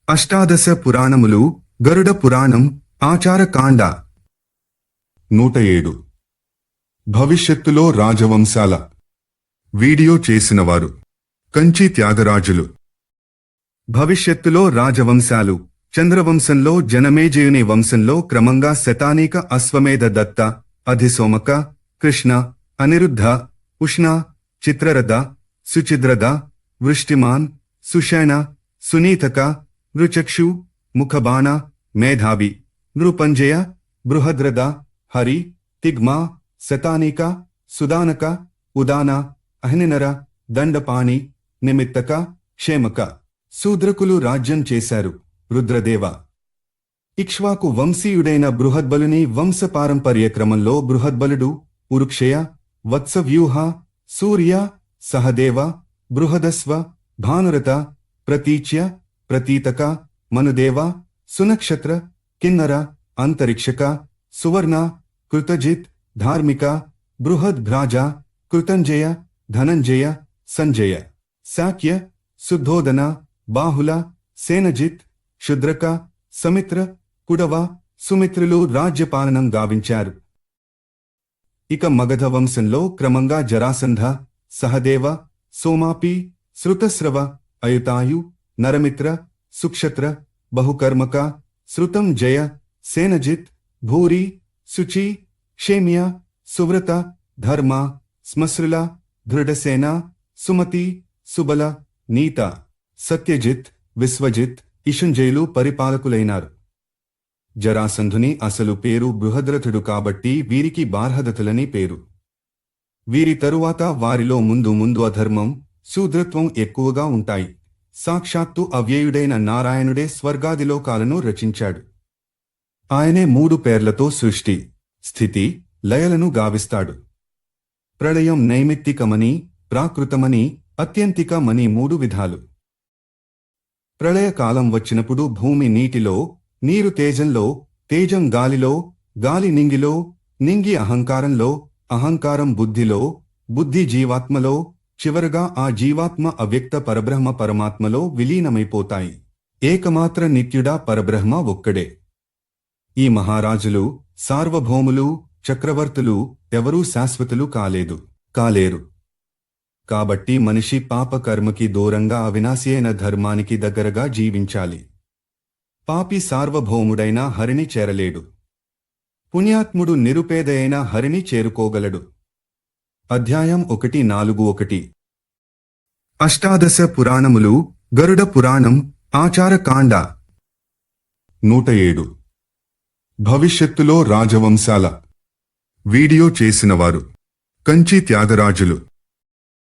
అష్టాదశ పురాణములు గరుడ పురాణం ఆచారకాండ 107 భవిష్యత్తులో రాజవంశాల వీడియో చేసినవారు కంచి త్యాగరాజులు. భవిష్యత్తులో రాజవంశాలు చంద్రవంశంలో జనమేజయుని వంశంలో క్రమంగా శతానీక అశ్వమేధ దత్త అధిసోమక కృష్ణ అనిరుద్ధ ఉష్ణ చిత్రరథ సుచిద్రద వృష్టిమాన్ సుషేణ సునీతక నృచక్షు ముఖబాణ మేధావి నృపంజయ బృహద్రథ హరి తిగ్మా శతానీక సుదానక ఉదాన అహ్నినర దండపాణి నిమిత్తక క్షేమక శూద్రకులు రాజ్యం చేశారు. రుద్రదేవ ఇక్ష్వాకు వంశీయుడైన బృహద్బలుని వంశపారంపర్య క్రమంలో బృహద్బలుడు ఉరుక్షయ వత్సవ్యూహ సూర్య సహదేవ బృహదస్వ భానురత ప్రతీచ్య ప్రతీతక మనుదేవ సునక్షత్ర కిన్నర అంతరిక్షక సువర్ణ కృతజిత్ ధార్మిక బృహద్భ్రాజ కృతంజయ ధనంజయ సంజయ శాక్య శుద్ధోదన బాహుల సేనజిత్ శుద్రక సమిత్ర కుడవ సుమిత్రులు రాజ్యపాలనం గావించారు. ఇక మగధ వంశంలో క్రమంగా జరాసంధ సహదేవ సోమాపి శృతస్రవ అయుతాయు నరమిత్ర సుక్షత్ర బహుకర్మక శృతం జయ సేనజిత్ భూరి శుచి క్షేమ్య సువ్రత ధర్మ స్మశ్రుల దృఢసేన సుమతి సుబల నీత సత్యజిత్ విశ్వజిత్ ఇషుంజయులు పరిపాలకులైనారు. జరాసంధుని అసలు పేరు బృహద్రథుడు కాబట్టి వీరికి బార్హదతులని పేరు. వీరి తరువాత వారిలో ముందు అధర్మం శూద్రత్వం ఎక్కువగా ఉంటాయి. సాక్షాత్తు అవ్యయుడైన నారాయణుడే స్వర్గాదిలోకాలను రచించాడు. ఆయనే 3 పేర్లతో సృష్టి స్థితి లయలను గావిస్తాడు. ప్రళయం నైమిత్తికమని ప్రాకృతమని అత్యంతికమని 3 విధాలు. ప్రళయకాలం వచ్చినప్పుడు భూమి నీటిలో, నీరు తేజంలో, తేజం గాలిలో, గాలి నింగిలో, నింగి అహంకారంలో, అహంకారం బుద్ధిలో, బుద్ధి జీవాత్మలో, చివరగా ఆ జీవాత్మ అవ్యక్త పరబ్రహ్మ పరమాత్మలో విలీనమైపోతాయి. ఏకమాత్ర నిత్యుడా పరబ్రహ్మ ఒక్కడే. ఈ మహారాజులు సార్వభౌములు చక్రవర్తులు ఎవరూ శాశ్వతులు కాలేరు. కాబట్టి మనిషి పాపకర్మకి దూరంగా అవినాశి అయిన ధర్మానికి దగ్గరగా జీవించాలి. పాపి సార్వభౌముడైన హరిని చేరలేడు. పుణ్యాత్ముడు నిరుపేద అయిన హరిని చేరుకోగలడు. అధ్యాయం 141 అష్టాదశ పురాణములు గరుడ పురాణం ఆచారకాండ 107 భవిష్యత్తులో రాజవంశాల వీడియో చేసినవారు కంచి త్యాగరాజులు.